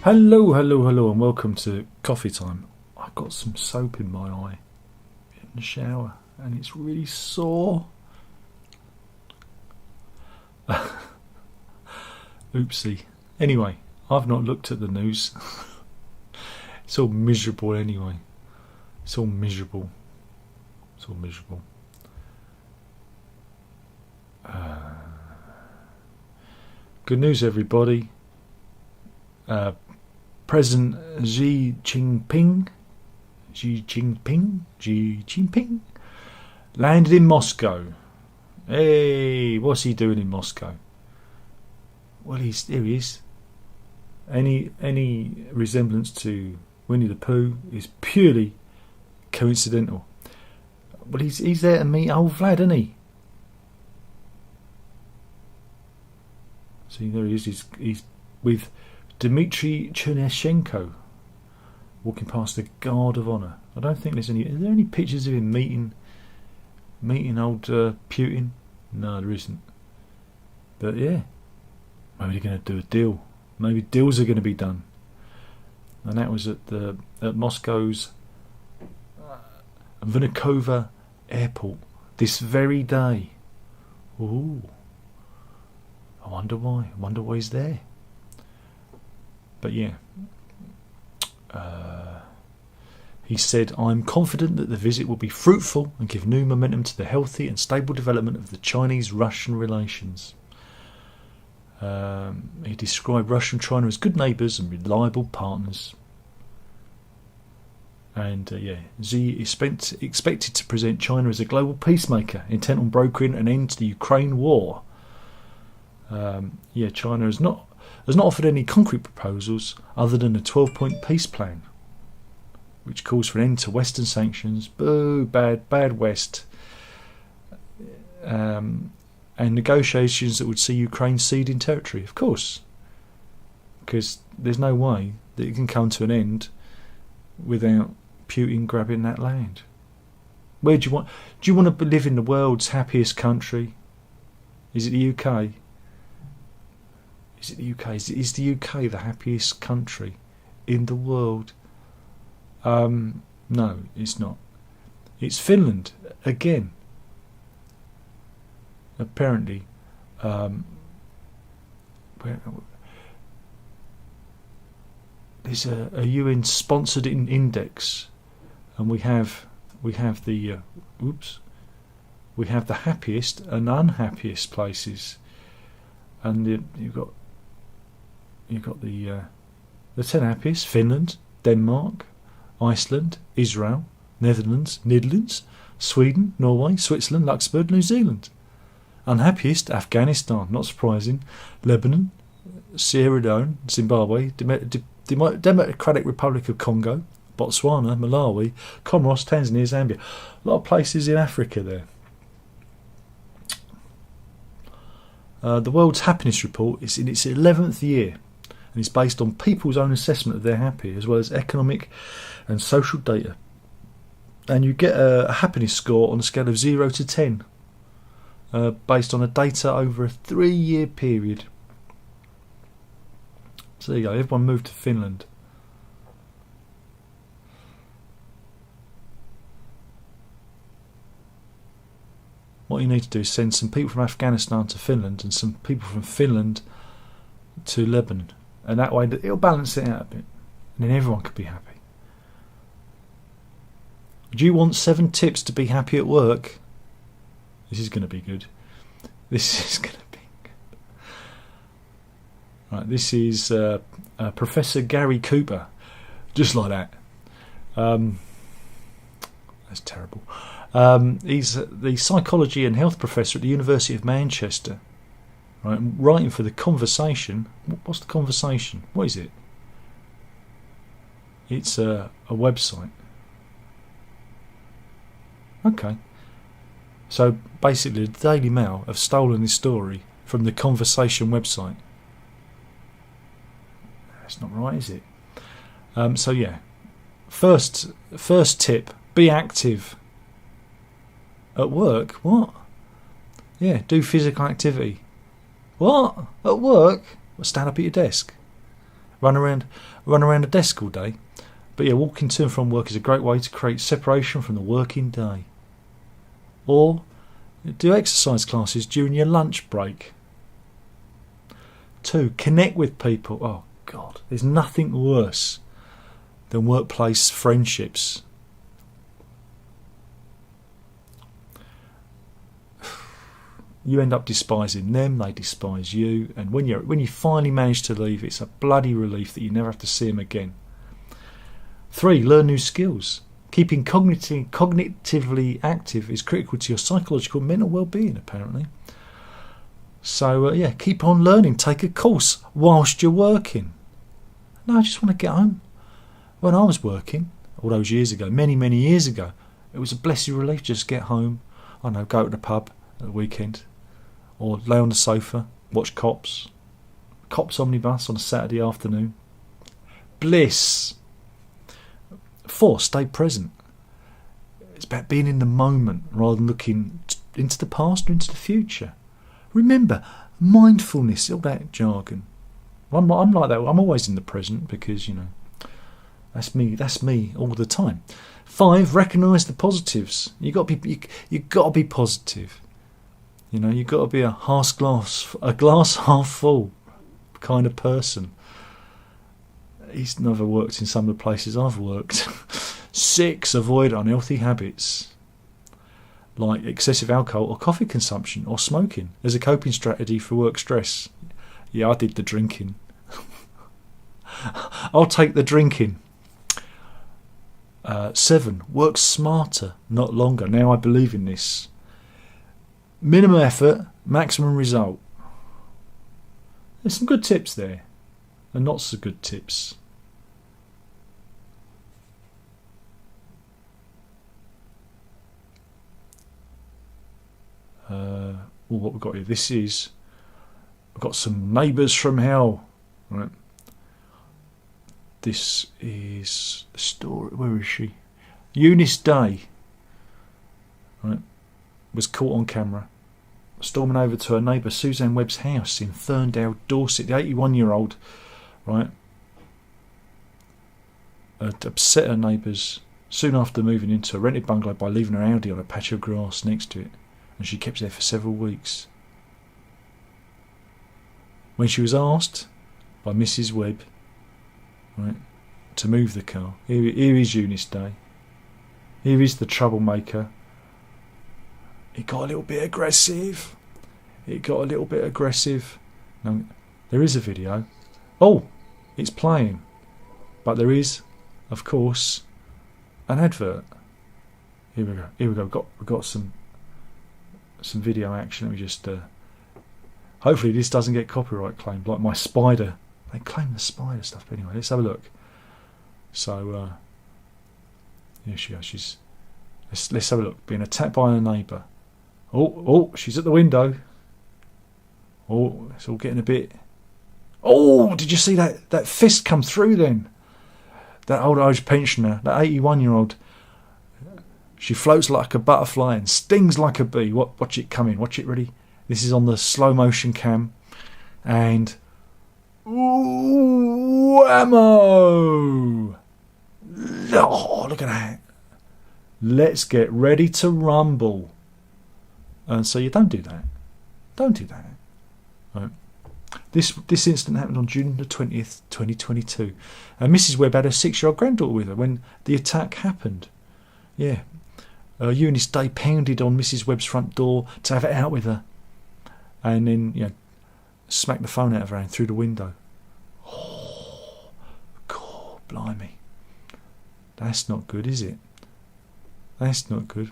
Hello, hello, hello, and welcome to coffee time. I've got some soap in my eye in the shower, and it's really sore. Oopsie. Anyway, I've not looked at the news. It's all miserable anyway. It's all miserable. It's all miserable. Good news, everybody. President Xi Jinping landed in Moscow. Hey, what's he doing in Moscow? Well, here he is. Any resemblance to Winnie the Pooh is purely coincidental. Well, he's there to meet old Vlad, isn't he? See, there he is. He's with Dmitry Chernyshenko walking past the Guard of Honour. I don't think there's any. Are there any pictures of him meeting old Putin? No, there isn't. But yeah, maybe they're going to do a deal. Maybe deals are going to be done. And that was at Moscow's Vnukovo airport this very day. Ooh, I wonder why. I wonder why he's there. But yeah, he said, "I'm confident that the visit will be fruitful and give new momentum to the healthy and stable development of the Chinese-Russian relations." He described Russia and China as good neighbours and reliable partners. And Xi is expected to present China as a global peacemaker intent on brokering an end to the Ukraine war. China has not offered any concrete proposals other than a 12-point peace plan, which calls for an end to Western sanctions. Boo, bad West. And negotiations that would see Ukraine ceding territory, of course, because there's no way that it can come to an end without Putin grabbing that land. Where do you want? Do you want to live in the world's happiest country? Is it the UK? Is it the UK? Is the UK the happiest country in the world? No, it's not. It's Finland again. Apparently, there's a UN-sponsored index, and we have the we have the happiest and unhappiest places, and you've got the 10 happiest: Finland, Denmark, Iceland, Israel, Netherlands, Sweden, Norway, Switzerland, Luxembourg, New Zealand. Unhappiest: Afghanistan, not surprising, Lebanon, Sierra Leone, Zimbabwe, Democratic Republic of Congo, Botswana, Malawi, Comoros, Tanzania, Zambia. A lot of places in Africa there. The World's Happiness Report is in its 11th year, and is based on people's own assessment of their happy, as well as economic and social data. And you get a happiness score on a scale of 0 to 10, based on the data over a 3-year period. So there you go, everyone moved to Finland. What you need to do is send some people from Afghanistan to Finland and some people from Finland to Lebanon, and that way it'll balance it out a bit, and then everyone could be happy. Do you want 7 tips to be happy at work? This is going to be good. This is going to be good. Right, this is Professor Gary Cooper, just like that. That's terrible. He's the psychology and health professor at the University of Manchester. Right, writing for The Conversation. What's The Conversation? What is it? It's a website. Okay. So basically, the Daily Mail have stolen this story from The Conversation website. That's not right, is it? So yeah. First tip: be active. At work? What? Yeah, do physical activity. What? At work? Well, stand up at your desk. run around a desk all day. But yeah, walking to and from work is a great way to create separation from the working day. Or do exercise classes during your lunch break. 2, connect with people. Oh God, there's nothing worse than workplace friendships. You end up despising them, they despise you, and when you finally manage to leave, it's a bloody relief that you never have to see them again. 3, learn new skills. Keeping cognitively active is critical to your psychological and mental well-being, apparently. So yeah, keep on learning. Take a course whilst you're working. No, I just want to get home. When I was working, all those years ago, many years ago, it was a blessed relief just get home. I know, go to the pub at the weekend, or lay on the sofa, watch Cops Omnibus on a Saturday afternoon. Bliss. 4, stay present. It's about being in the moment rather than looking into the past or into the future. Remember, mindfulness, all that jargon. I'm like that. I'm always in the present because, you know, that's me all the time. 5, recognise the positives. You got to be positive. You know, you got to be a glass half full kind of person. He's never worked in some of the places I've worked. 6, avoid unhealthy habits like excessive alcohol or coffee consumption or smoking as a coping strategy for work stress. Yeah, I did the drinking. I'll take the drinking. 7, work smarter, not longer. Now I believe in this. Minimum effort, maximum result. There's some good tips there, and not so good tips. What we've got here. We've got some neighbours from hell. Right. This is the story. Where is she? Eunice Day. Right. Was caught on camera storming over to her neighbour Suzanne Webb's house in Ferndale, Dorset. The 81-year-old, right, had upset her neighbours soon after moving into a rented bungalow by leaving her Audi on a patch of grass next to it, and she kept it there for several weeks. When she was asked by Mrs. Webb, right, to move the car, here is Eunice Day. Here is the troublemaker. It got a little bit aggressive. Now, there is a video. Oh, it's playing. But there is, of course, an advert. Here we go. We've got some video action. Let me just... hopefully this doesn't get copyright claimed, like my spider. They claim the spider stuff. But anyway, let's have a look. So, here she goes. Let's have a look. Being attacked by her neighbour. Oh, she's at the window. Oh, it's all getting a bit... Oh, did you see that fist come through then? That old age pensioner, that 81-year-old. She floats like a butterfly and stings like a bee. Watch it coming. Watch it, ready? This is on the slow motion cam. And... Ooh, whammo! Oh, look at that. Let's get ready to rumble. And so you don't do that. Right. This incident happened on June the 20th, 2022. And Mrs. Webb had her 6-year-old granddaughter with her when the attack happened. Yeah. Eunice Day pounded on Mrs. Webb's front door to have it out with her. And then, you know, smacked the phone out of her and through the window. Oh, God, blimey. That's not good, is it? That's not good.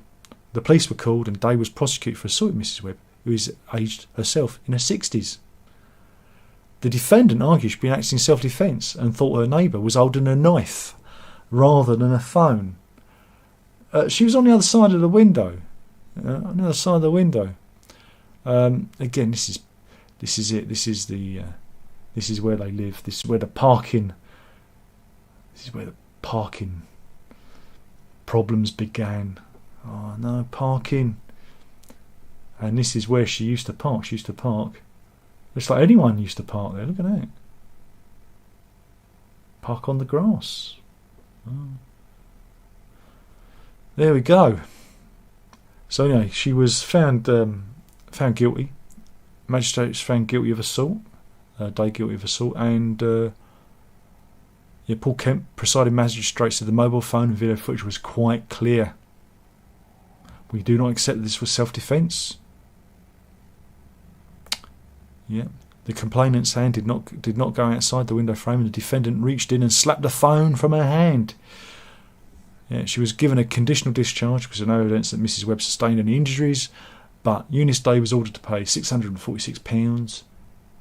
The police were called and Day was prosecuted for assaulting Mrs. Webb, who is aged herself in her 60s. The defendant argued she'd been acting in self-defence and thought her neighbour was holding a knife rather than a phone. She was on the other side of the window. Again, this is it. This is where they live. This is where the parking problems began. Oh no, parking. And this is where she used to park. It's like anyone used to park there. Look at that. Park on the grass. Oh. There we go. So anyway, she was found guilty. Magistrates found guilty of assault. Guilty of assault, and Paul Kemp, presiding magistrate, said the mobile phone and video footage was quite clear. We do not accept that this was self-defence. Yeah, the complainant's hand did not go outside the window frame, and the defendant reached in and slapped the phone from her hand. Yeah, she was given a conditional discharge because of no evidence that Mrs. Webb sustained any injuries, but Eunice Day was ordered to pay £646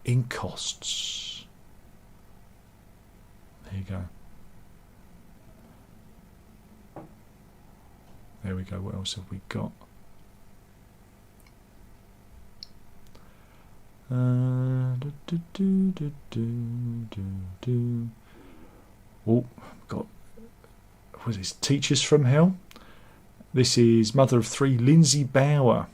in costs. There you go. There we go. What else have we got? Oh, got. What is this? Teachers from Hell. This is mother of three, Lindsay Bower.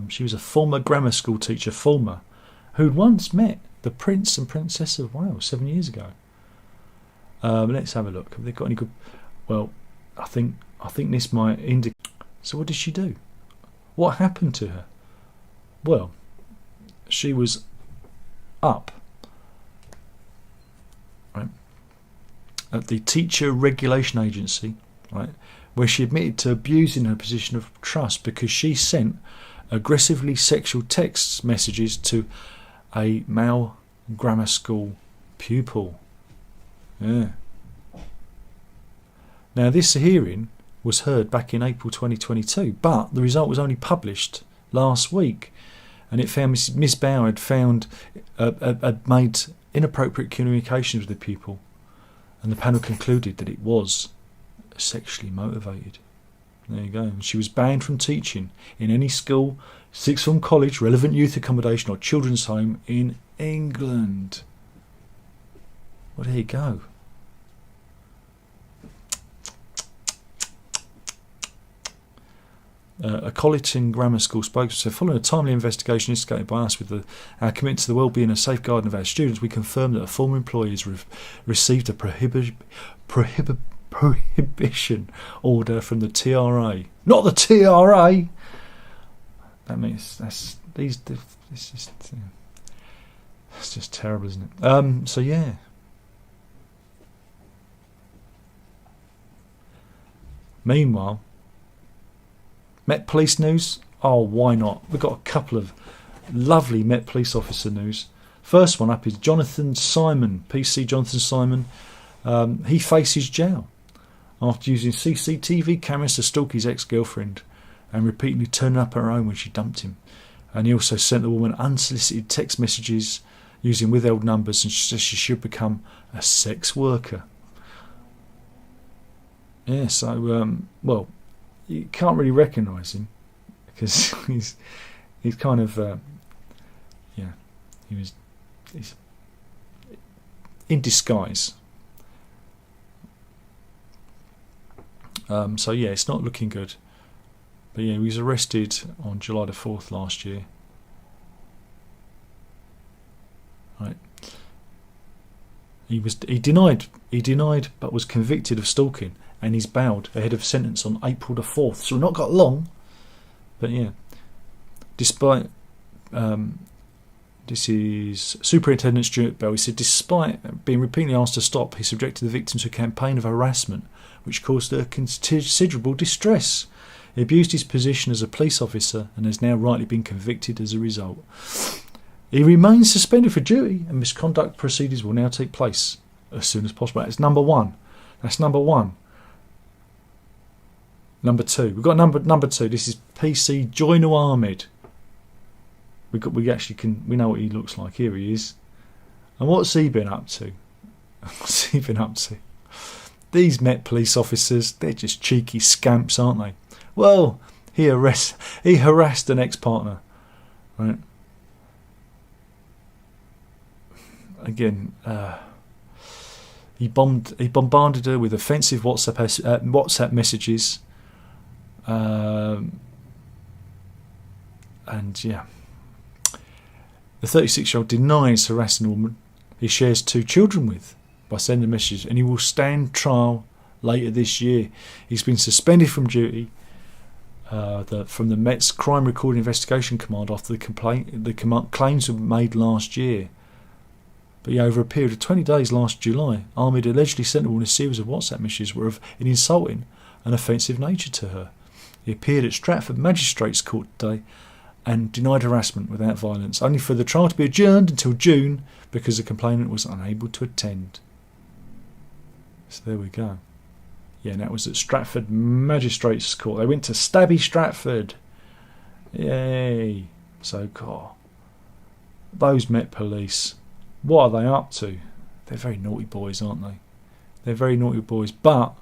She was a former grammar school teacher, who'd once met the Prince and Princess of Wales 7 years ago. Let's have a look. Have they got any good? Well, I think this might indicate. So what did she do? What happened to her? Well, she was up, right, at the Teacher Regulation Agency, right, where she admitted to abusing her position of trust because she sent aggressively sexual text messages to a male grammar school pupil. Yeah. Now, this hearing was heard back in April 2022, but the result was only published last week, and it found Miss Bower had made inappropriate communications with the pupil, and the panel concluded that it was sexually motivated. There you go. And she was banned from teaching in any school, sixth form, college, relevant youth accommodation or children's home in England. Well, there you go. A Colleton Grammar School spokesman said, following a timely investigation instigated by us with our commitment to the well-being and safeguarding of our students, we confirm that a former employee has received a prohibition order from the TRA. Not the TRA! That means that's just terrible, isn't it? So yeah. Meanwhile, Met Police news. Oh, why not? We've got a couple of lovely Met Police officer news. First one up is Jonathan Simon, PC Jonathan Simon. He faces jail after using CCTV cameras to stalk his ex-girlfriend and repeatedly turning up at her home when she dumped him. And he also sent the woman unsolicited text messages using withheld numbers, and she says she should become a sex worker. Yeah, so, well, you can't really recognise him because he's kind of, he's in disguise. So yeah, it's not looking good. But yeah, he was arrested on July the 4th last year. Right. He denied, but was convicted of stalking, and he's bailed ahead of sentence on April the 4th. So not got long, but yeah. Despite this is Superintendent Stuart Bell. He said, despite being repeatedly asked to stop, he subjected the victim to a campaign of harassment, which caused her considerable distress. He abused his position as a police officer and has now rightly been convicted as a result. He remains suspended for duty, and misconduct proceedings will now take place as soon as possible. That's number one. Number two. We've got number two. This is PC Joyner Ahmed. We know what he looks like. Here he is. And what's he been up to? These Met Police officers, they're just cheeky scamps, aren't they? Well, he harassed an ex-partner, right? Again, he bombarded her with offensive WhatsApp messages, and yeah, the 36-year-old denies harassing a woman he shares 2 children with. by sending messages, and he will stand trial later this year. He's been suspended from duty from the Met's Crime Recording Investigation Command after the claims were made last year. But yeah, over a period of 20 days last July, Ahmed allegedly sent her a series of WhatsApp messages were of an insulting and offensive nature to her. He appeared at Stratford Magistrates Court today and denied harassment without violence, only for the trial to be adjourned until June because the complainant was unable to attend. So there we go. Yeah, and that was at Stratford Magistrates Court. They went to Stabby Stratford. Yay. So, God, those Met Police, what are they up to? They're very naughty boys, aren't they? They're very naughty boys, but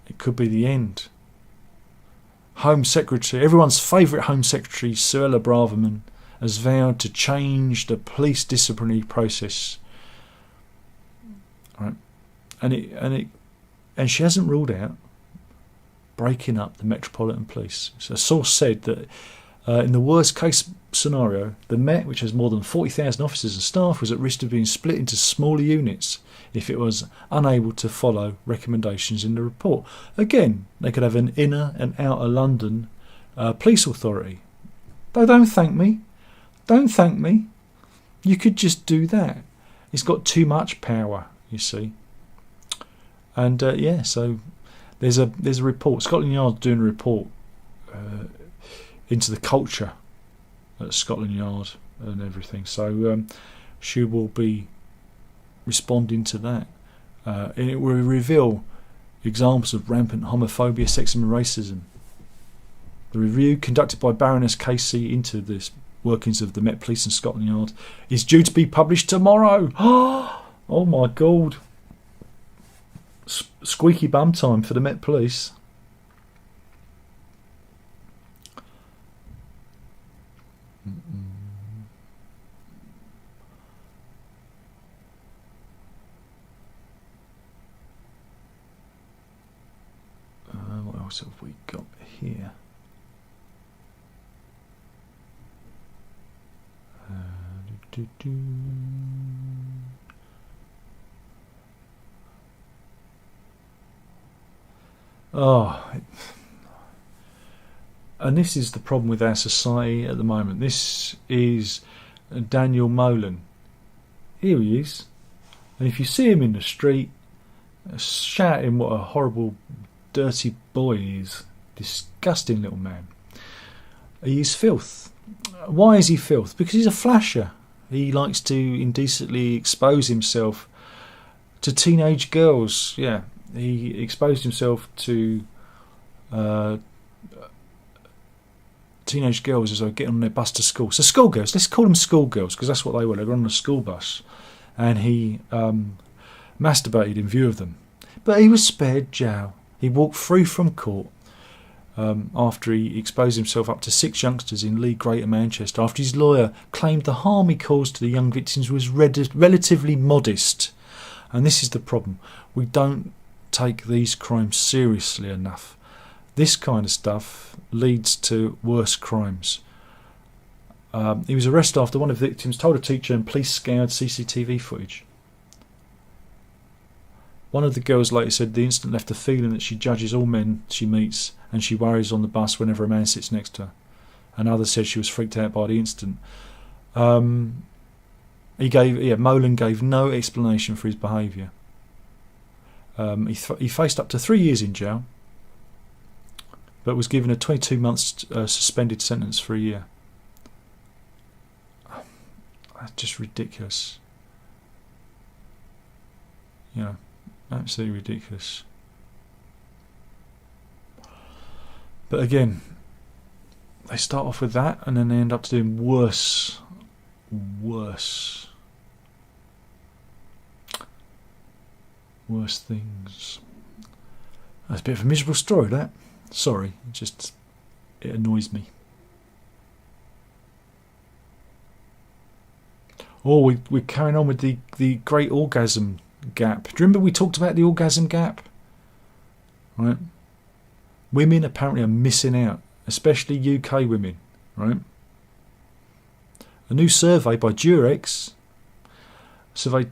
it could be the end. Home Secretary, everyone's favourite Home Secretary, Suella Braverman, has vowed to change the police disciplinary process. Right, and she hasn't ruled out breaking up the Metropolitan Police. So a source said that in the worst case scenario, the Met, which has more than 40,000 officers and staff, was at risk of being split into smaller units if it was unable to follow recommendations in the report. Again, they could have an inner and outer London police authority. Though don't thank me. Don't thank me. You could just do that. It's got too much power, you see. And yeah, so there's a report. Scotland Yard's doing a report into the culture at Scotland Yard and everything. So she will be responding to that. And it will reveal examples of rampant homophobia, sexism and racism. The review conducted by Baroness Casey into this workings of the Met Police and Scotland Yard is due to be published tomorrow. Oh my God. Squeaky bum time for the Met Police. What else have we got here? And this is the problem with our society at the moment. This is Daniel Molan. Here he is. And if you see him in the street, shout him what a horrible, dirty boy he is. Disgusting little man. He's filth. Why is he filth? Because he's a flasher. He likes to indecently expose himself to teenage girls. Yeah, he exposed himself to teenage girls as they were getting on their bus to school. So schoolgirls, let's call them schoolgirls because that's what they were. They were on a school bus, and he masturbated in view of them. But he was spared jail. He walked free from court after he exposed himself up to 6 youngsters in Leigh, Greater Manchester, after his lawyer claimed the harm he caused to the young victims was relatively modest. And this is the problem. We don't take these crimes seriously enough. This kind of stuff leads to worse crimes. He was arrested after one of the victims told a teacher and police scoured CCTV footage. One of the girls later said the incident left a feeling that she judges all men she meets and she worries on the bus whenever a man sits next to her. And others said she was freaked out by the incident. Molan gave no explanation for his behaviour. He faced up to 3 years in jail, but was given a 22 months suspended sentence for a year. That's just ridiculous. You know, absolutely ridiculous. But again, they start off with that and then they end up doing worse things. That's a bit of a miserable story, that. Sorry, it annoys me. Oh, we're carrying on with the great orgasm gap. Do you remember we talked about the orgasm gap? Right? Women apparently are missing out, especially UK women. Right? A new survey by Durex surveyed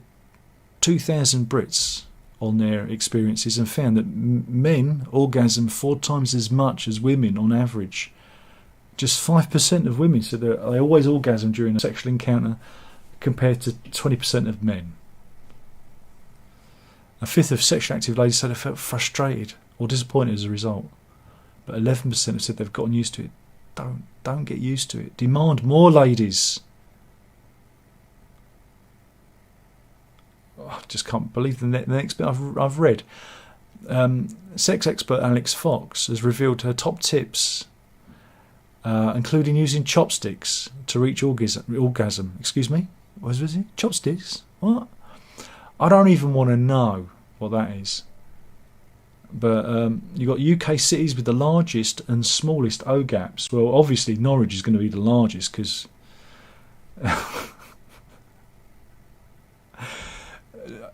2,000 Brits on their experiences and found that men orgasm 4 times as much as women on average. Just 5% of women said that they always orgasm during a sexual encounter, compared to 20% of men. A fifth of sexually active ladies said they felt frustrated or disappointed as a result. But 11% have said they've gotten used to it. Don't get used to it. Demand more, ladies. I just can't believe the next bit I've read. Sex expert Alex Fox has revealed her top tips, including using chopsticks to reach orgasm. Excuse me? What was it? Chopsticks? What? I don't even want to know what that is. But you've got UK cities with the largest and smallest OGAPs. Well, obviously Norwich is going to be the largest because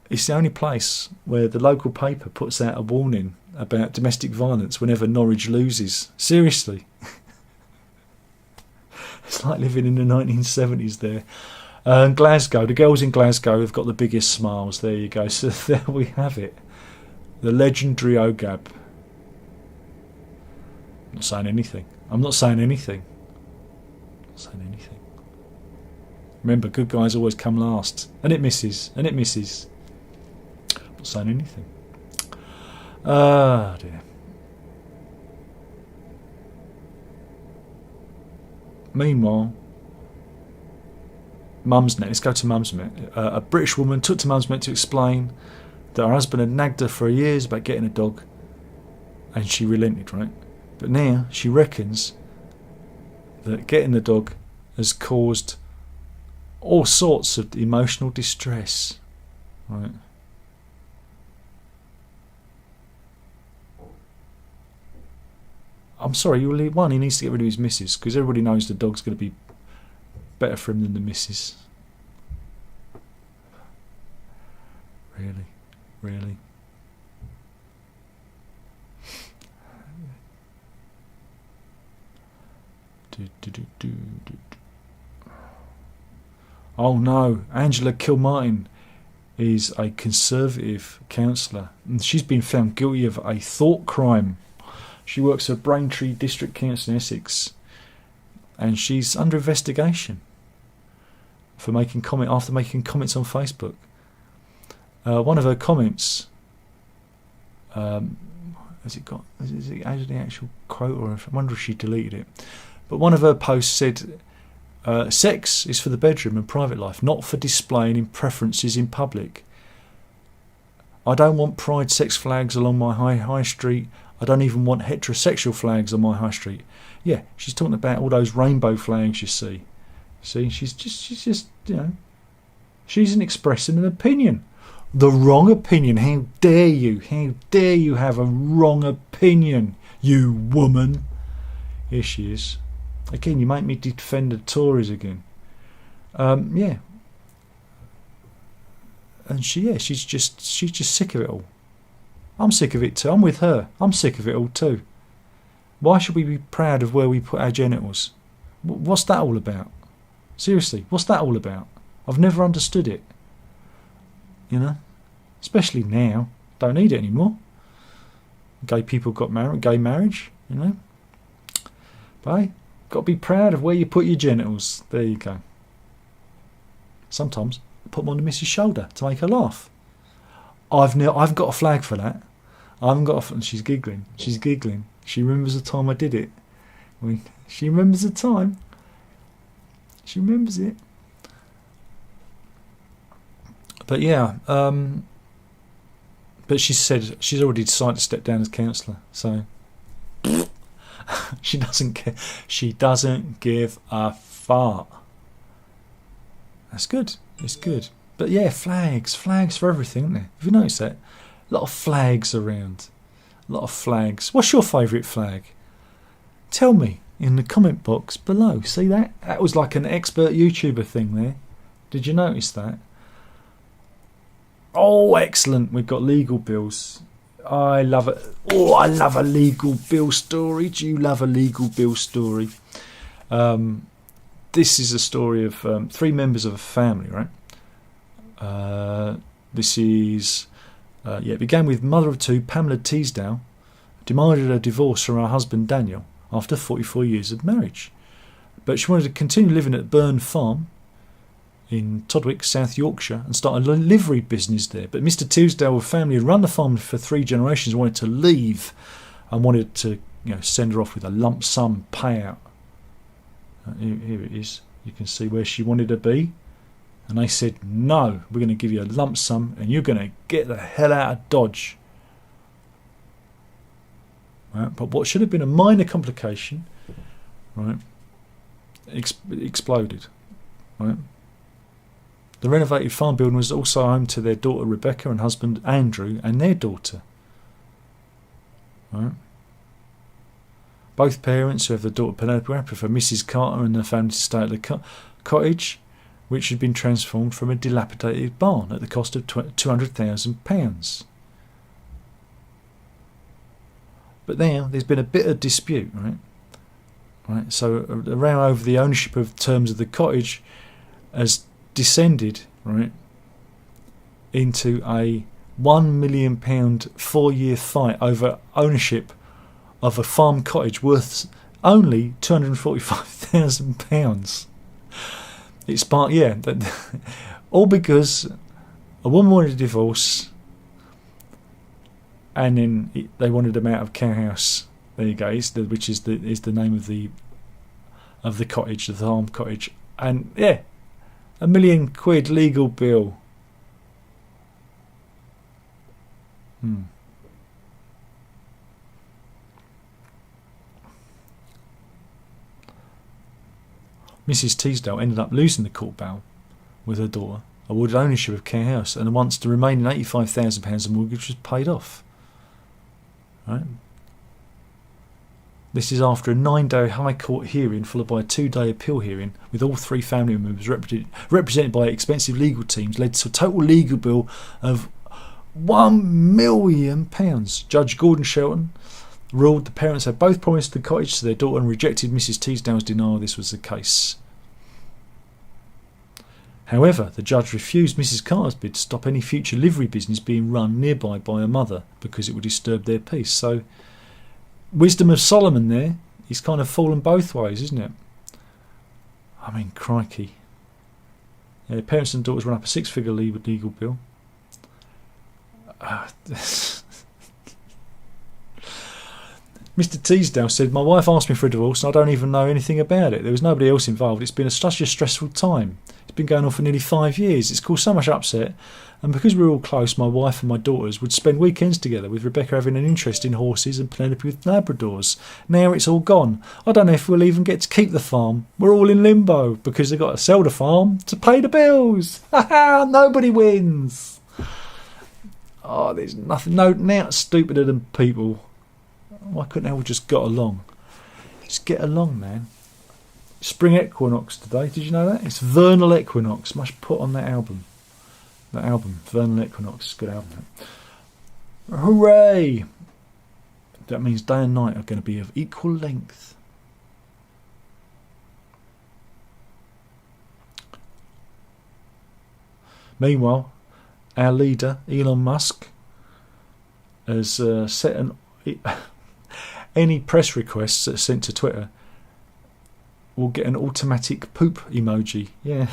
it's the only place where the local paper puts out a warning about domestic violence whenever Norwich loses. Seriously. It's like living in the 1970s there. Glasgow, the girls in Glasgow have got the biggest smiles. There you go. So there we have it. The legendary OGAB. I'm not saying anything. I'm not saying anything. I'm not saying anything. Remember, good guys always come last. And it misses. And it misses. I'm not saying anything. Ah, dear. Meanwhile, Mumsnet. Let's go to Mumsnet. A British woman took to Mumsnet to explain that her husband had nagged her for years about getting a dog, and she relented, right? But now she reckons that getting the dog has caused all sorts of emotional distress, right? I'm sorry, he needs to get rid of his missus, because everybody knows the dog's going to be better for him than the missus. Really. Oh no, Angela Kilmartin is a Conservative councillor, and she's been found guilty of a thought crime. She works at Braintree District Council in Essex, and she's under investigation for making comments on Facebook. One of her comments, has it actually the actual quote, or I wonder if she deleted it? But one of her posts said, "Sex is for the bedroom and private life, not for displaying preferences in public. I don't want pride sex flags along my high street. I don't even want heterosexual flags on my high street." Yeah, she's talking about all those rainbow flags you see. See, she's just, she's expressing an opinion. The wrong opinion. How dare you? How dare you have a wrong opinion, you woman? Here she is. Again, you make me defend the Tories again. Yeah. And she's just sick of it all. I'm sick of it too. I'm with her. I'm sick of it all too. Why should we be proud of where we put our genitals? What's that all about? Seriously, what's that all about? I've never understood it. Especially now. Don't need it anymore. Gay people got married, gay marriage, But hey, got to be proud of where you put your genitals. There you go. Sometimes I put them on the missus' shoulder to make her laugh. I've got a flag for that. I haven't got a... She's giggling. She remembers the time I did it. She remembers the time. She remembers it. But yeah, but she said she's already decided to step down as councillor. So she doesn't care. She doesn't give a fart. That's good. It's good. But yeah, flags for everything, isn't there? Have you noticed that? A lot of flags around. A lot of flags. What's your favourite flag? Tell me in the comment box below. See that? That was like an expert YouTuber thing there. Did you notice that? Oh, excellent. We've got legal bills. I love it. Oh, I love a legal bill story. Do you love a legal bill story? This is a story of 3 members of a family, right? This is... it began with mother of two, Pamela Teasdale, demanded a divorce from her husband Daniel after 44 years of marriage. But she wanted to continue living at Burn Farm in Todwick, South Yorkshire, and start a livery business there. But Mr. Teasdale, family had run the farm for 3 generations, wanted to leave and wanted to send her off with a lump sum payout. Here it is. You can see where she wanted to be. And they said, no, we're going to give you a lump sum and you're going to get the hell out of Dodge. Right? But what should have been a minor complication, right, exploded. Right? The renovated farm building was also home to their daughter Rebecca and husband Andrew and their daughter. Right? Both parents, who have the daughter Penelope, prefer Mrs. Carter and the family to stay at the cottage, which had been transformed from a dilapidated barn at the cost of £200,000. But now there's been a bit of dispute, right? So around over the ownership of terms of the cottage has descended, right, into a £1 million 4-year fight over ownership of a farm cottage worth only £245,000. It's part, all because a woman wanted a divorce, and then they wanted them out of Cowhouse. There you go, which is the name of the cottage, the farm cottage, and £1 million legal bill. Mrs. Teasdale ended up losing the court battle with her daughter, awarded ownership of Care House, and once the remaining £85,000 of mortgage was paid off. Right? This is after a 9-day High Court hearing followed by a 2-day appeal hearing with all 3 family members represented by expensive legal teams, led to a total legal bill of £1 million. Judge Gordon Shelton ruled the parents had both promised the cottage to their daughter and rejected Mrs. Teasdale's denial this was the case. However, the judge refused Mrs. Carter's bid to stop any future livery business being run nearby by her mother because it would disturb their peace. So, wisdom of Solomon there, he's kind of fallen both ways, isn't it? I mean, crikey. Yeah, parents and daughters run up a 6-figure legal bill. Mr. Teasdale said, my wife asked me for a divorce and I don't even know anything about it. There was nobody else involved. It's been such a stressful time. It's been going on for nearly 5 years. It's caused so much upset. And because we were all close, my wife and my daughters would spend weekends together, with Rebecca having an interest in horses and Penelope with Labradors. Now it's all gone. I don't know if we'll even get to keep the farm. We're all in limbo because they've got to sell the farm to pay the bills. Ha ha! Nobody wins. Oh, there's nothing. Now stupider than people. Why couldn't they all just got along? Just get along, man. Spring equinox today. Did you know that? It's vernal equinox. Must put on that album. That album, Vernal Equinox. Good album. Hooray! That means day and night are going to be of equal length. Meanwhile, our leader, Elon Musk, has set any press requests that are sent to Twitter will get an automatic poop emoji. Yeah,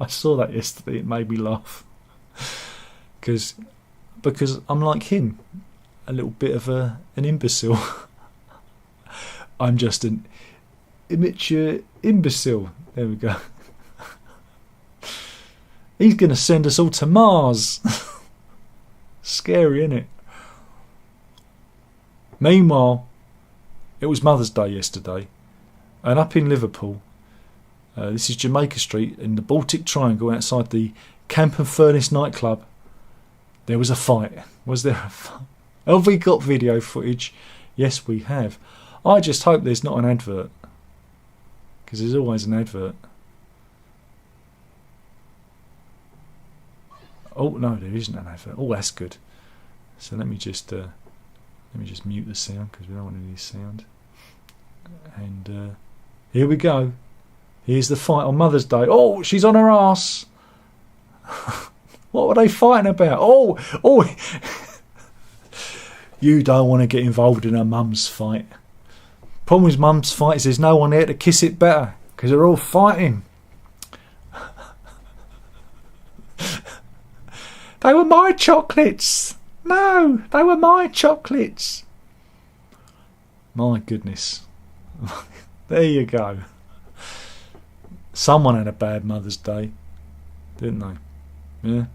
I saw that yesterday. It made me laugh because I'm like him, a little bit of an imbecile. I'm just an immature imbecile. There we go. He's going to send us all to Mars. Scary, isn't it? Meanwhile, it was Mother's Day yesterday, and up in Liverpool, this is Jamaica Street in the Baltic Triangle outside the Camp and Furnace nightclub, there was a fight. Was there a fight? Have we got video footage? Yes, we have. I just hope there's not an advert, because there's always an advert. Oh no, there isn't an advert. Oh, that's good. So let me just mute the sound because we don't want any sound. And here we go. Here's the fight on Mother's Day. Oh, she's on her ass. What were they fighting about? Oh, you don't want to get involved in a mum's fight. Problem with mum's fight is there's no one there to kiss it better because they're all fighting. They were my chocolates. No, they were my chocolates. My goodness. There you go. Someone had a bad Mother's Day, didn't they? Yeah.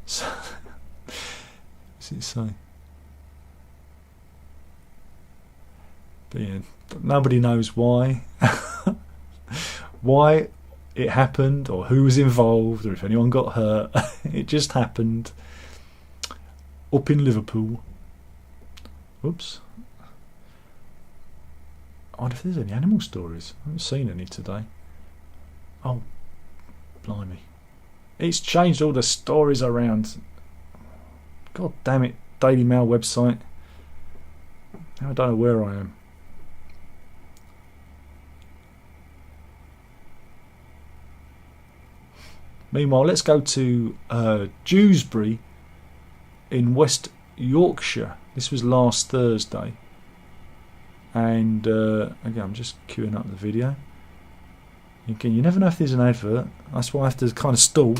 So, what's it say? But yeah, nobody knows why. Why it happened, or who was involved, or if anyone got hurt. It just happened up in Liverpool. Oops. I wonder if there's any animal stories. I haven't seen any today. Oh, blimey. It's changed all the stories around. God damn it, Daily Mail website. Now I don't know where I am. Meanwhile, let's go to Dewsbury in West Yorkshire. This was last Thursday. And again, I'm just queuing up the video. Again, you never know if there's an advert. That's why I have to kind of stall.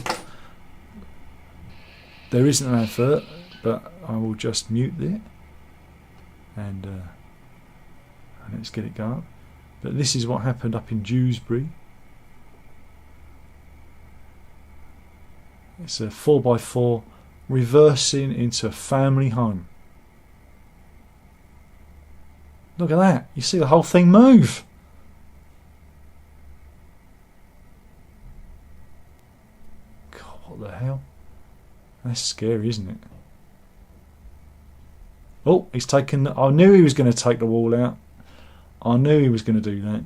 There isn't an advert, but I will just mute it. And let's get it going. But this is what happened up in Dewsbury. It's a 4x4 reversing into a family home. Look at that. You see the whole thing move. God, what the hell? That's scary, isn't it? Oh, he's taken... I knew he was going to take the wall out. I knew he was going to do that.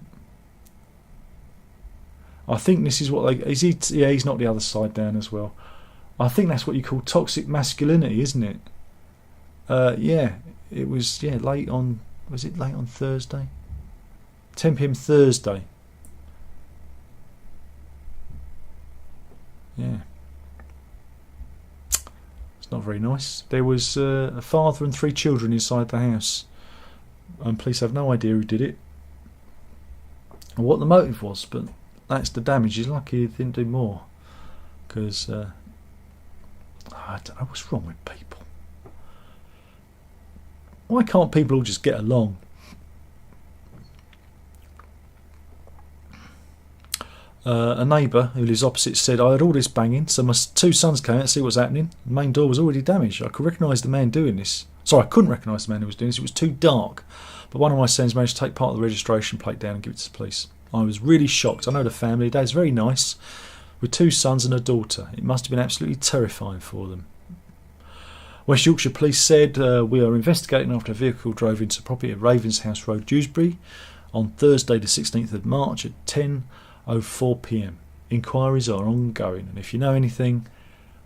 I think this is what they... Is he? Yeah, he's knocked the other side down as well. I think that's what you call toxic masculinity, isn't it? Yeah, it was... Yeah, late on... Was it late on Thursday? 10 PM Thursday. Yeah. It's not very nice. There was a father and 3 children inside the house. And police have no idea who did it or what the motive was, but that's the damage. He's lucky he didn't do more. Because I don't know what's wrong with people. Why can't people all just get along? A neighbour who lives opposite said, I heard all this banging, so my 2 sons came out to see what was happening. The main door was already damaged. I could recognise the man doing this. Sorry, I couldn't recognise the man who was doing this. It was too dark. But one of my sons managed to take part of the registration plate down and give it to the police. I was really shocked. I know the family. Dad's very nice, with 2 sons and a daughter. It must have been absolutely terrifying for them. West Yorkshire Police said, we are investigating after a vehicle drove into property at Ravenshouse Road, Dewsbury, on Thursday the 16th of March at 10:04 PM. Inquiries are ongoing, and if you know anything,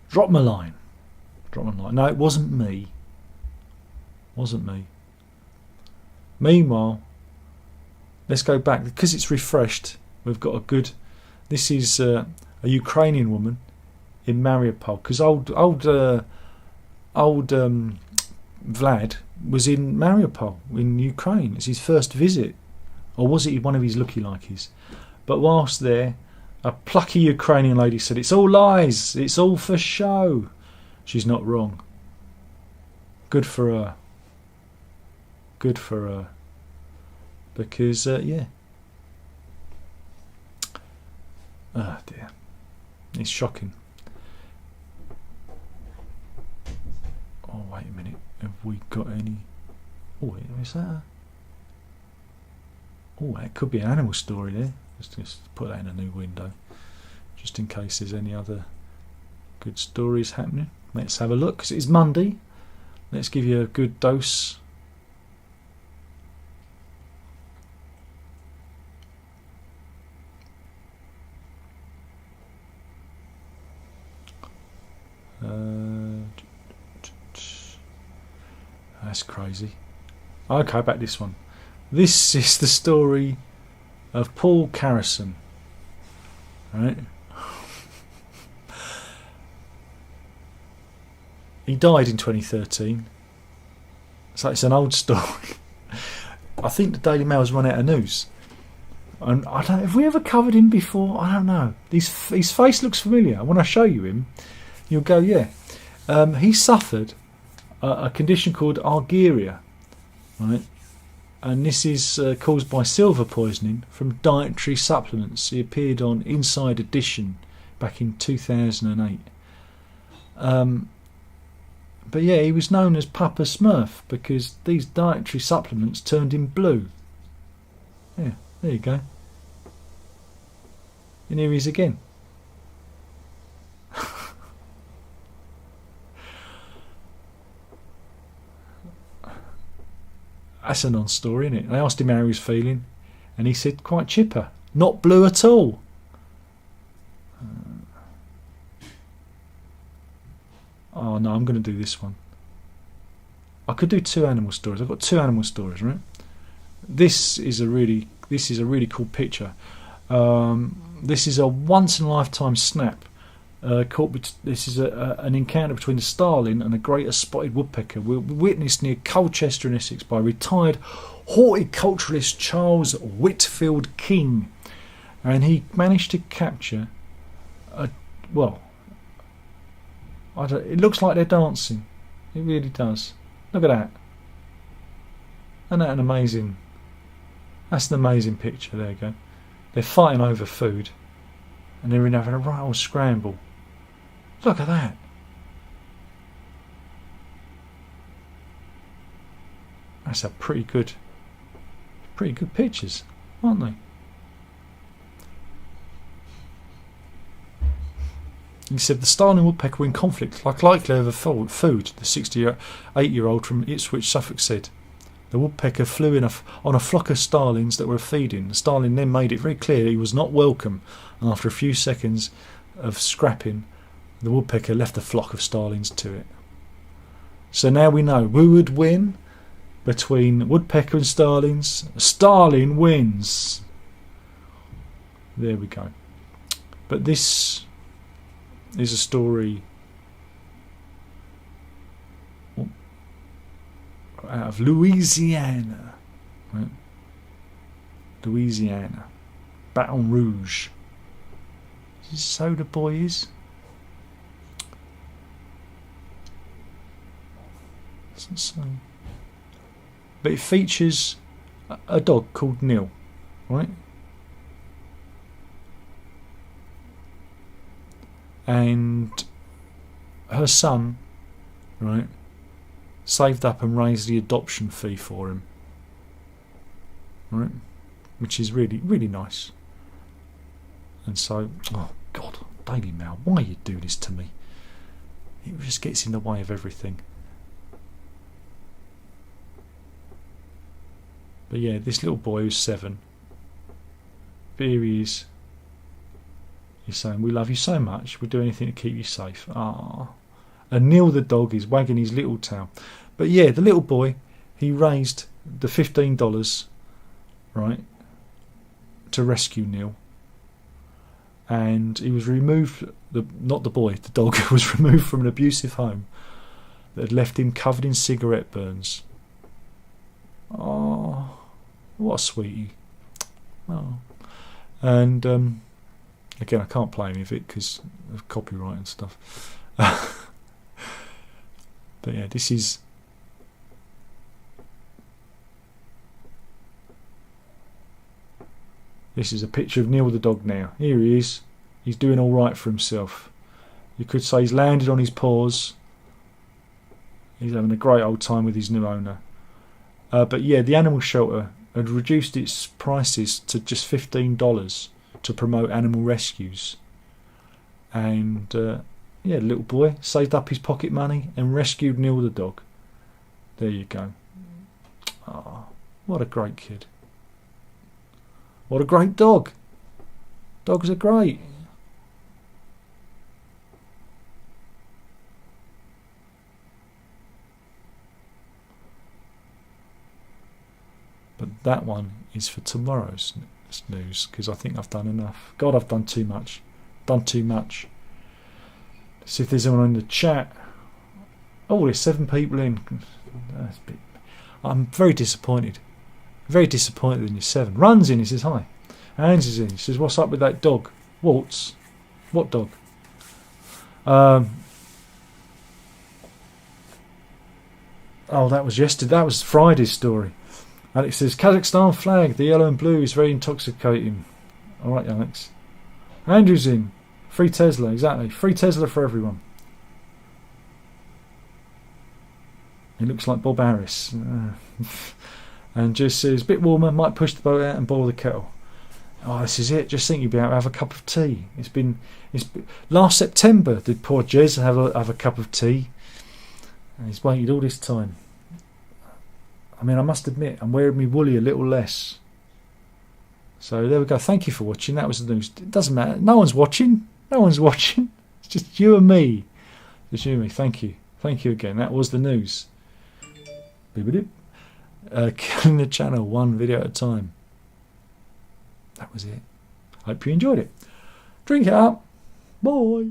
drop me a line. Drop me a line. No, it wasn't me. Wasn't me. Meanwhile, let's go back, because it's refreshed. We've got a good... This is a Ukrainian woman in Mariupol, because old Vlad was in Mariupol in Ukraine. It's his first visit, or was it one of his looky-likeys? But whilst there, a plucky Ukrainian lady said, it's all lies, it's all for show. She's not wrong. Good for her. Good for her. Because yeah, oh dear, it's shocking. Oh, wait a minute. Have we got any... Oh, is that a... Oh, that could be an animal story there. Let's just put that in a new window, just in case there's any other good stories happening. Let's have a look, because it's Monday. Let's give you a good dose. That's crazy. Okay, back this one. This is the story of Paul Carrison. Right? He died in 2013. So it's an old story. I think the Daily Mail's run out of news. And I don't. Have we ever covered him before? I don't know. His face looks familiar. When I show you him, you'll go, yeah. He suffered a condition called Argyria, right? And this is caused by silver poisoning from dietary supplements. He appeared on Inside Edition back in 2008. But yeah, he was known as Papa Smurf because these dietary supplements turned him blue. Yeah, there you go. And here he is again. That's a non-story, isn't it? I asked him how he was feeling, and he said quite chipper. Not blue at all. Oh no, I'm going to do this one. I could do 2 animal stories. I've got 2 animal stories, right? This is a really cool picture. This is a once-in-a-lifetime snap. This is an encounter between the starling and a greater spotted woodpecker. We witnessed near Colchester in Essex by retired horticulturalist Charles Whitfield King, and he managed to capture it looks like they're dancing. It really does. Look at that. Isn't that an amazing? That's an amazing picture. There you go. They're fighting over food, and they're having a right old scramble. Look at that. That's a pretty good pictures, aren't they? He said the starling woodpecker were in conflict, likely over food. The 68-year-old from Ipswich, Suffolk, said. The woodpecker flew on a flock of starlings that were feeding. The starling then made it very clear he was not welcome, and after a few seconds of scrapping, the woodpecker left the flock of starlings to it. So now we know who would win between woodpecker and starlings. Starling wins. There we go. But this is a story out of Louisiana, right? Louisiana, Baton Rouge. Is this so the boy is? Doesn't say. But it features a dog called Neil, right? And her son, right, saved up and raised the adoption fee for him, right, which is really, really nice. And so, oh God, Daily Mail, why you do this to me? It just gets in the way of everything. But yeah, this little boy who's 7, here he is. He's saying, we love you so much, we'll do anything to keep you safe. Ah. And Neil the dog is wagging his little tail. But yeah, the little boy, he raised the $15, right, to rescue Neil. And he was removed, the dog was removed from an abusive home that had left him covered in cigarette burns. Oh, what a sweetie. Oh. And again, I can't play any of it because of copyright and stuff. But yeah, this is a picture of Neil the dog now. Here he is. He's doing all right for himself. You could say he's landed on his paws. He's having a great old time with his new owner. But yeah, the animal shelter had reduced its prices to just $15 to promote animal rescues. And yeah, the little boy saved up his pocket money and rescued Neil the dog. There you go. Oh, what a great kid. What a great dog. Dogs are great. But that one is for tomorrow's That's news, because I think I've done enough. God, I've done too much. Done too much. Let's see if there's anyone in the chat. Oh, there's 7 people in. That's a bit... I'm very disappointed. Very disappointed in you 7. Runs in, he says hi. Hans is in, he says, what's up with that dog? Waltz. What dog? Oh, that was yesterday. That was Friday's story. Alex says, Kazakhstan flag, the yellow and blue is very intoxicating. Alright, Alex. Andrew's in. Free Tesla, exactly. Free Tesla for everyone. He looks like Bob Harris. And just says, a bit warmer, might push the boat out and boil the kettle. Oh, this is it. Just think you'd be able to have a cup of tea. It's been last September did poor Jez have a cup of tea. And he's waited all this time. I mean, I must admit, I'm wearing me woolly a little less. So there we go. Thank you for watching. That was the news. It doesn't matter. No one's watching. No one's watching. It's just you and me. Just you and me. Thank you. Thank you again. That was the news. Killing the channel 1 video at a time. That was it. Hope you enjoyed it. Drink it up. Bye.